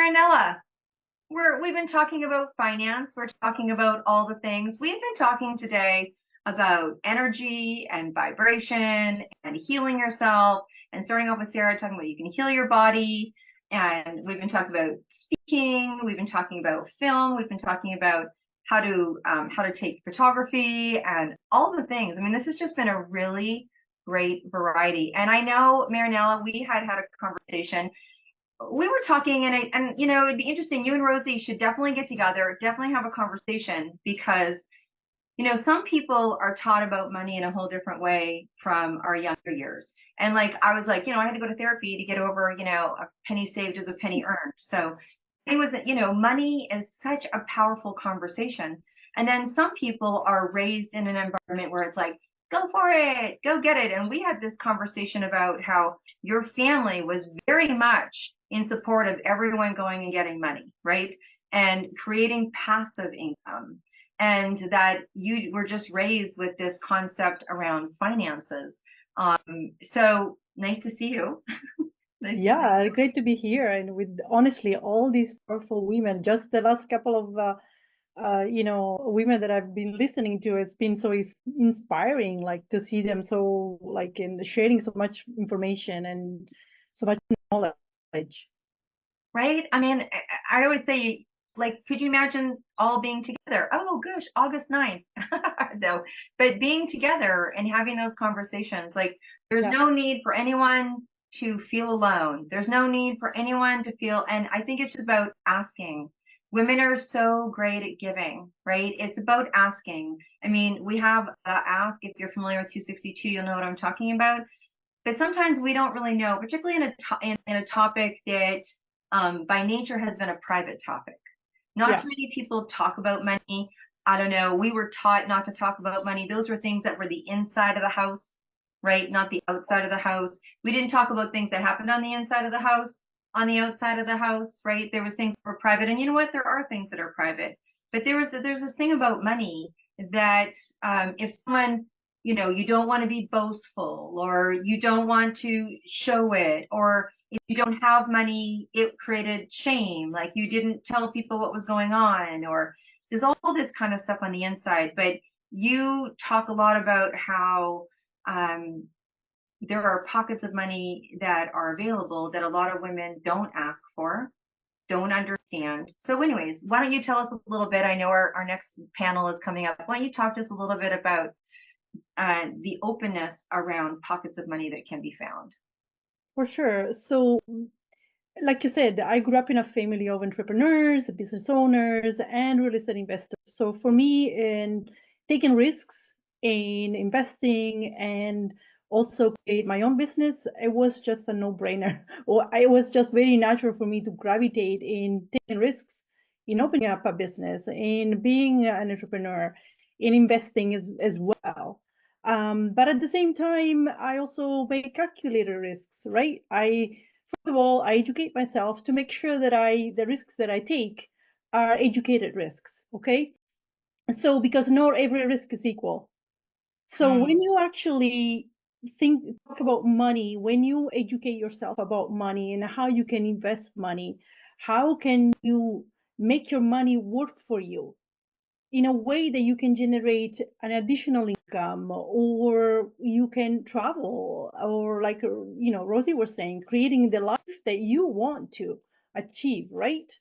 Marinella, we've been talking about finance. We're talking about all the things. We've been talking today about energy and vibration and healing yourself. And starting off with Sarah talking about you can heal your body. And we've been talking about speaking. We've been talking about film. We've been talking about how to take photography and all the things. I mean, this has just been a really great variety. And I know, Marinella, we had a conversation. We were talking, and it'd be interesting. You and Rosie should definitely get together, definitely have a conversation, because some people are taught about money in a whole different way from our younger years. And like I was like, I had to go to therapy to get over, a penny saved is a penny earned. So it was, money is such a powerful conversation. And then some people are raised in an environment where it's like, go for it, go get it. And we had this conversation about how your family was very much in support of everyone going and getting money, right? And creating passive income. And that you were just raised with this concept around finances. So nice to see you. Yeah, great to be here. And with honestly, all these powerful women, just the last couple of, women that I've been listening to, it's been so inspiring, like to see them so like in sharing so much information and so much knowledge. Right? I mean, I always say, like, could you imagine all being together? Oh, gosh, August 9th. No, but being together and having those conversations, like, there's Yeah. no need for anyone to feel alone. There's no need for anyone to feel, and I think it's just about asking. Women are so great at giving, right? It's about asking. I mean, we have Ask. If you're familiar with 262, you'll know what I'm talking about. But sometimes we don't really know, particularly in a topic that by nature has been a private topic. Not Yeah. too many people talk about money. I don't know. We were taught not to talk about money. Those were things that were the inside of the house, right? Not the outside of the house. We didn't talk about things that happened on the inside of the house, on the outside of the house, right? There was things that were private. And you know what? There are things that are private. But there's this thing about money that if someone, you don't want to be boastful, or you don't want to show it, or if you don't have money, it created shame, like you didn't tell people what was going on, or there's all this kind of stuff on the inside. But you talk a lot about how there are pockets of money that are available that a lot of women don't ask for, don't understand. So anyways, why don't you tell us a little bit? I know our next panel is coming up. Why don't you talk to us a little bit about the openness around pockets of money that can be found? For sure. So, like you said, I grew up in a family of entrepreneurs, business owners, and real estate investors. So for me, in taking risks in investing and also create my own business, it was just a no-brainer. Or it was just very natural for me to gravitate in taking risks, in opening up a business, in being an entrepreneur, in investing as well. But at the same time, I also make calculated risks, right? First of all, I educate myself to make sure that the risks that I take are educated risks, okay? So because not every risk is equal. So when you actually talk about money, when you educate yourself about money and how you can invest money, how can you make your money work for you in a way that you can generate an additional income, or you can travel, or like Rosie was saying, creating the life that you want to achieve, right?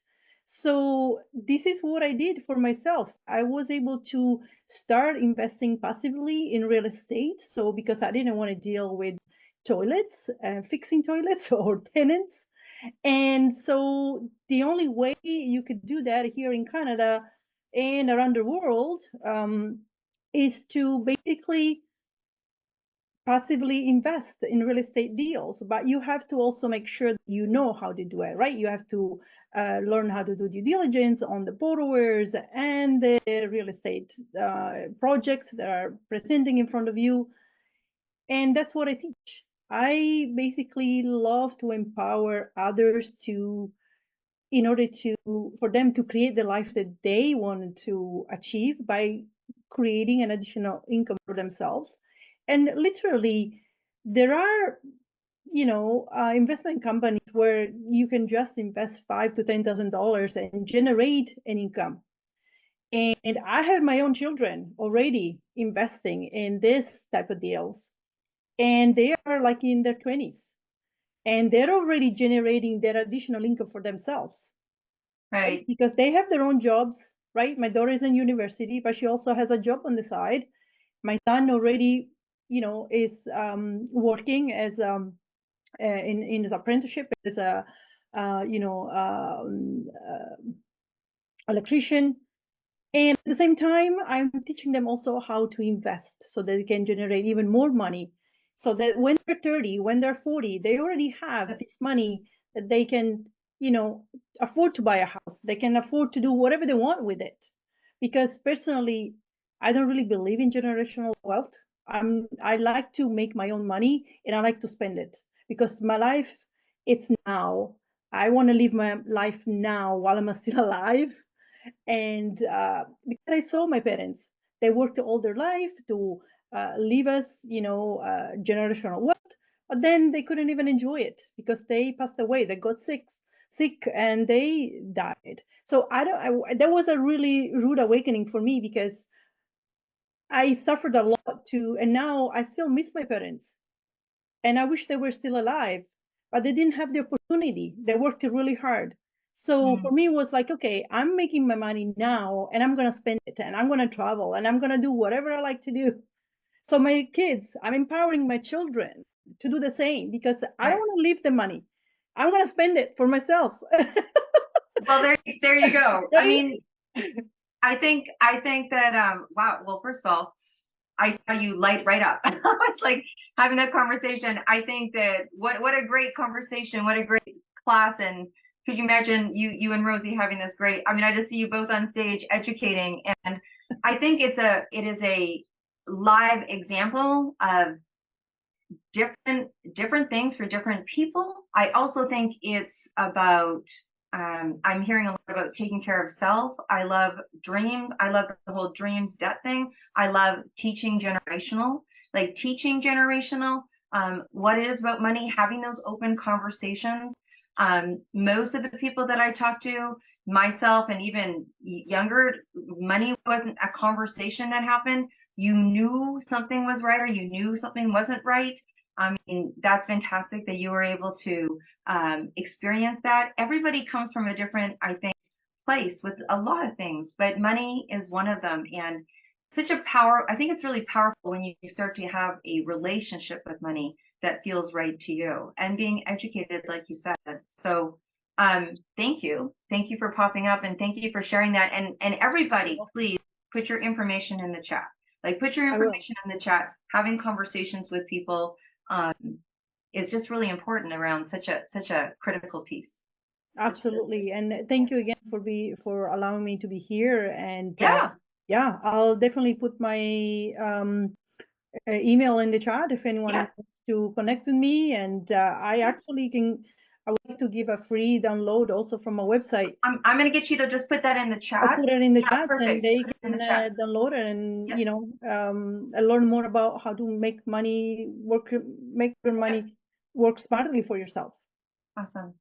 So this is what I did for myself. I was able to start investing passively in real estate, so because I didn't want to deal with toilets, fixing toilets or tenants. And so the only way you could do that here in Canada and around the world is to basically passively invest in real estate deals. But you have to also make sure that you know how to do it, right? You have to learn how to do due diligence on the borrowers and the real estate projects that are presenting in front of you. And that's what I teach. I basically love to empower others to, in order for them to create the life that they wanted to achieve by creating an additional income for themselves. And literally, there are investment companies where you can just invest $5,000 to $10,000 and generate an income. And I have my own children already investing in this type of deals, and they are like in their 20s, and they're already generating their additional income for themselves, Right. because they have their own jobs, right? My daughter is in university, but she also has a job on the side. My son already, is working as in his apprenticeship as a electrician. And at the same time, I'm teaching them also how to invest so that they can generate even more money. So that when they're 30, when they're 40, they already have this money that they can, afford to buy a house. They can afford to do whatever they want with it. Because personally, I don't really believe in generational wealth. I like to make my own money and I like to spend it because my life, it's now. I want to live my life now while I'm still alive. And because I saw my parents, they worked all their life to leave us, generational wealth, but then they couldn't even enjoy it because they passed away. They got sick, and they died. So I don't. That was a really rude awakening for me because I suffered a lot too, and now I still miss my parents and I wish they were still alive, but they didn't have the opportunity. They worked really hard. So for Mm. me, it was like, okay, I'm making my money now and I'm going to spend it and I'm going to travel and I'm going to do whatever I like to do. So my kids, I'm empowering my children to do the same because I don't Right. want to leave the money. I'm going to spend it for myself. Well, there you go. I Right? mean, I think that wow, well, first of all, I saw you light right up. I was like having that conversation. I think that what a great conversation, what a great class. And could you imagine you and Rosie having this great, I mean, I just see you both on stage educating, and I think it is a live example of different things for different people. I also think it's about I'm hearing a lot about taking care of self. I love dream. I love the whole dreams debt thing. I love teaching generational, like teaching generational, what it is about money, having those open conversations. Most of the people that I talk to, myself and even younger, money wasn't a conversation that happened. You knew something was right or you knew something wasn't right. I mean, that's fantastic that you were able to experience that. Everybody comes from a different, I think, place with a lot of things, but money is one of them. And such a power, I think it's really powerful when you start to have a relationship with money that feels right to you and being educated, like you said. So thank you. Thank you for popping up and thank you for sharing that. And everybody, please put your information in the chat. Like put your I will. information in the chat. Having conversations with people um, is just really important around such a critical piece. Absolutely. And thank you again for allowing me to be here. And Yeah, yeah, I'll definitely put my email in the chat if anyone yeah. wants to connect with me. And I would like to give a free download also from my website. I'm gonna get you to just put that in the I'll chat. put it in the Yeah, chat and perfect. they Put it in can the chat. download it and, Yep. learn more about how to make your Okay. money work smartly for yourself. Awesome.